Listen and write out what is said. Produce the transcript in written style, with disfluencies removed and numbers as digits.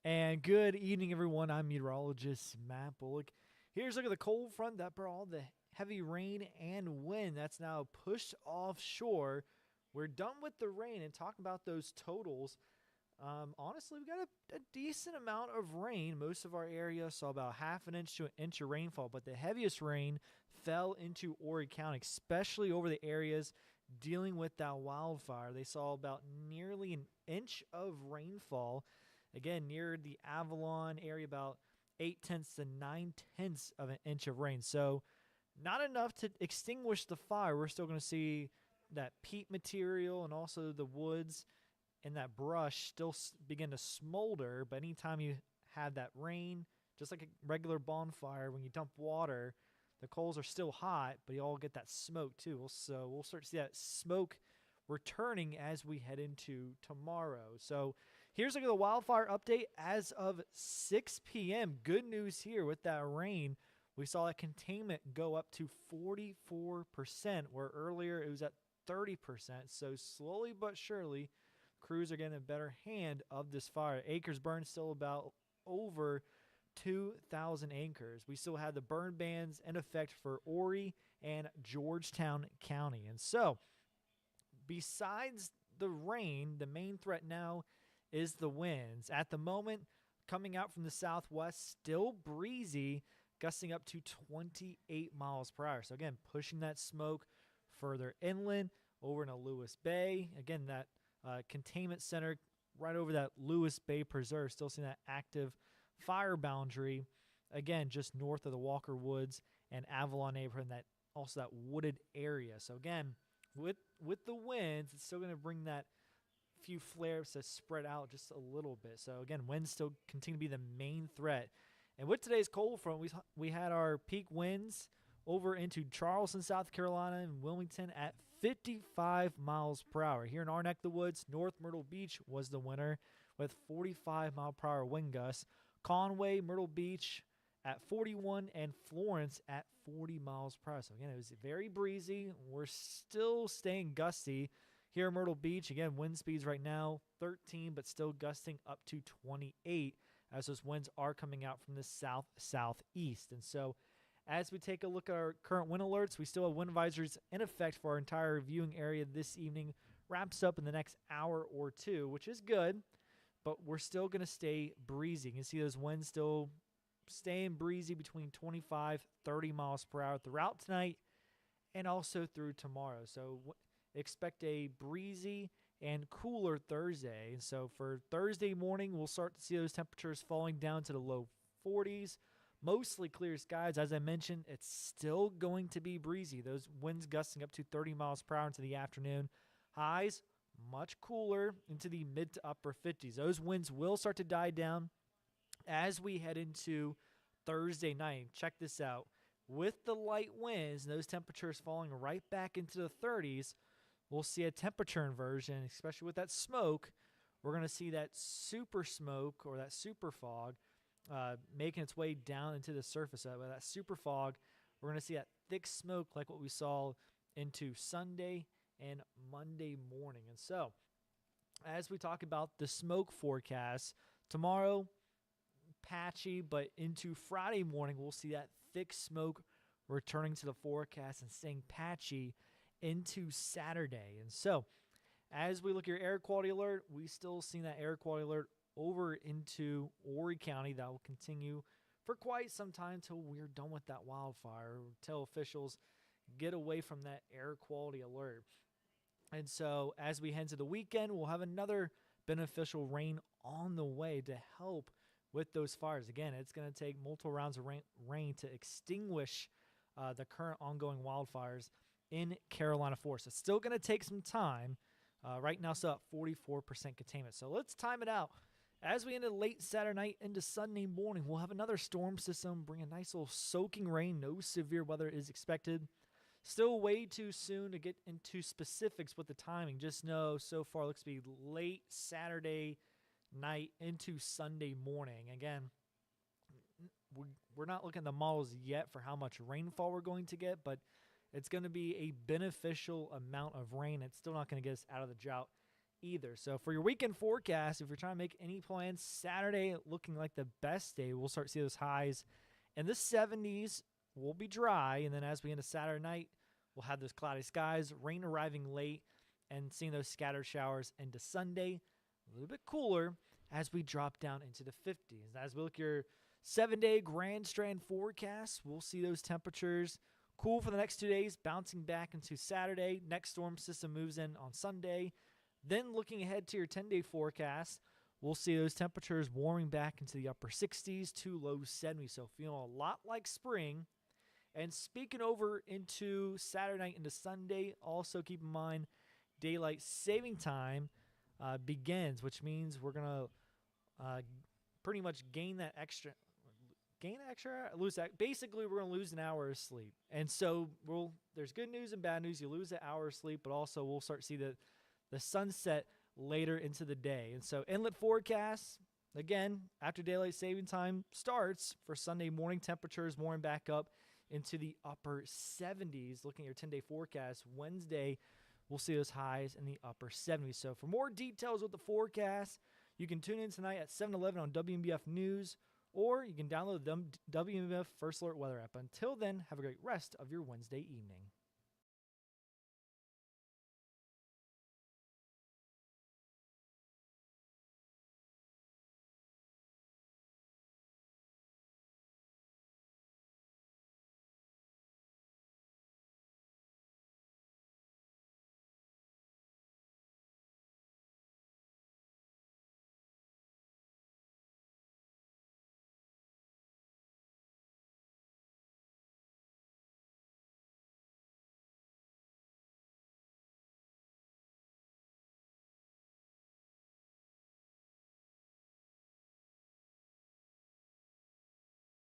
And good evening, everyone. I'm meteorologist Matt Bullock. Here's a look at the cold front that brought all the heavy rain and wind that's now pushed offshore. We're done with the rain and talking about those totals. Honestly, we got a decent amount of rain. Most of our area saw about half an inch to an inch of rainfall, but the heaviest rain fell into Horry County, especially over the areas dealing with that wildfire. They saw about nearly an inch of rainfall. Again, near the Avalon area, about 8 tenths to 9 tenths of an inch of rain. So, not enough to extinguish the fire. We're still going to see that peat material and also the woods and that brush still begin to smolder. But anytime you have that rain, just like a regular bonfire, when you dump water, the coals are still hot, but you all get that smoke too. So we'll start to see that smoke returning as we head into tomorrow. So here's a wildfire update as of 6 p.m. Good news here with that rain. We saw that containment go up to 44%, where earlier it was at 30%. So slowly but surely, crews are getting a better hand of this fire. Acres burned still about over 2,000 acres. We still have the burn bans in effect for Horry and Georgetown County. And so, besides the rain, the main threat now is the winds. At the moment, coming out from the southwest, still breezy, gusting up to 28 miles per hour. So again, pushing that smoke further inland over into Lewis Bay. Again, that containment center right over that Lewis Bay Preserve, still seeing that active fire boundary. Again, just north of the Walker Woods and Avalon neighborhood, and that also that wooded area. So again, with the winds, it's still going to bring that few flares to spread out just a little bit. So again, winds still continue to be the main threat. And with today's cold front, we had our peak winds over into Charleston, South Carolina, and Wilmington at 55 miles per hour. Here in our neck of the woods, North Myrtle Beach was the winner with 45 mile per hour wind gusts. Conway, Myrtle Beach at 41, and Florence at 40 miles per hour. So again, it was very breezy. We're still staying gusty here in Myrtle Beach. Again, wind speeds right now 13, but still gusting up to 28 as those winds are coming out from the south-southeast. And so as we take a look at our current wind alerts, we still have wind advisories in effect for our entire viewing area this evening. Wraps up in the next hour or two, which is good, but we're still going to stay breezy. You can see those winds still staying breezy between 25, 30 miles per hour throughout tonight and also through tomorrow. So expect a breezy and cooler Thursday. And so for Thursday morning, we'll start to see those temperatures falling down to the low 40s. Mostly clear skies. As I mentioned, it's still going to be breezy. Those winds gusting up to 30 miles per hour into the afternoon. Highs much cooler into the mid to upper 50s. Those winds will start to die down as we head into Thursday night. Check this out. With the light winds and those temperatures falling right back into the 30s, we'll see a temperature inversion, especially with that smoke. We're going to see that super smoke or that super fog making its way down into the surface. With that super fog, we're going to see that thick smoke like what we saw into Sunday and Monday morning. And so, as we talk about the smoke forecast, tomorrow, patchy, but into Friday morning, we'll see that thick smoke returning to the forecast and staying patchy into Saturday. And so, as we look at your air quality alert, we still see that air quality alert over into Horry County. That will continue for quite some time until we're done with that wildfire, until officials get away from that air quality alert. And so as we head into the weekend, we'll have another beneficial rain on the way to help with those fires. Again, it's going to take multiple rounds of rain to extinguish the current ongoing wildfires in Carolina Forest. It's still going to take some time. Right now, still at 44% containment. So let's time it out. As we enter late Saturday night into Sunday morning, we'll have another storm system bring a nice little soaking rain. No severe weather is expected. Still way too soon to get into specifics with the timing. Just know so far it looks to be late Saturday night into Sunday morning. Again, we're not looking at the models yet for how much rainfall we're going to get, but it's going to be a beneficial amount of rain. It's still not going to get us out of the drought either. So for your weekend forecast, if you're trying to make any plans, Saturday looking like the best day. We'll start to see those highs in the 70s. Will be dry, and then as we end a Saturday night, we'll have those cloudy skies, rain arriving late, and seeing those scattered showers into Sunday. A little bit cooler as we drop down into the 50s. As we look at your 7-day Grand Strand forecast, we'll see those temperatures cool for the next 2 days, bouncing back into Saturday. Next storm system moves in on Sunday. Then looking ahead to your 10-day forecast, we'll see those temperatures warming back into the upper 60s to low 70s. So feeling a lot like spring. And speaking over into Saturday night into Sunday, also keep in mind daylight saving time begins, which means we're going to pretty much lose that. Basically, we're going to lose an hour of sleep. And so there's good news and bad news. You lose an hour of sleep, but also we'll start to see the sunset later into the day. And so inlet forecasts, again, after daylight saving time starts for Sunday morning, temperatures warming back up into the upper 70s. Looking at your 10-day forecast, Wednesday, we'll see those highs in the upper 70s. So for more details with the forecast, you can tune in tonight at 7-11 on WMBF News, or you can download the WMBF First Alert Weather app. Until then, have a great rest of your Wednesday evening.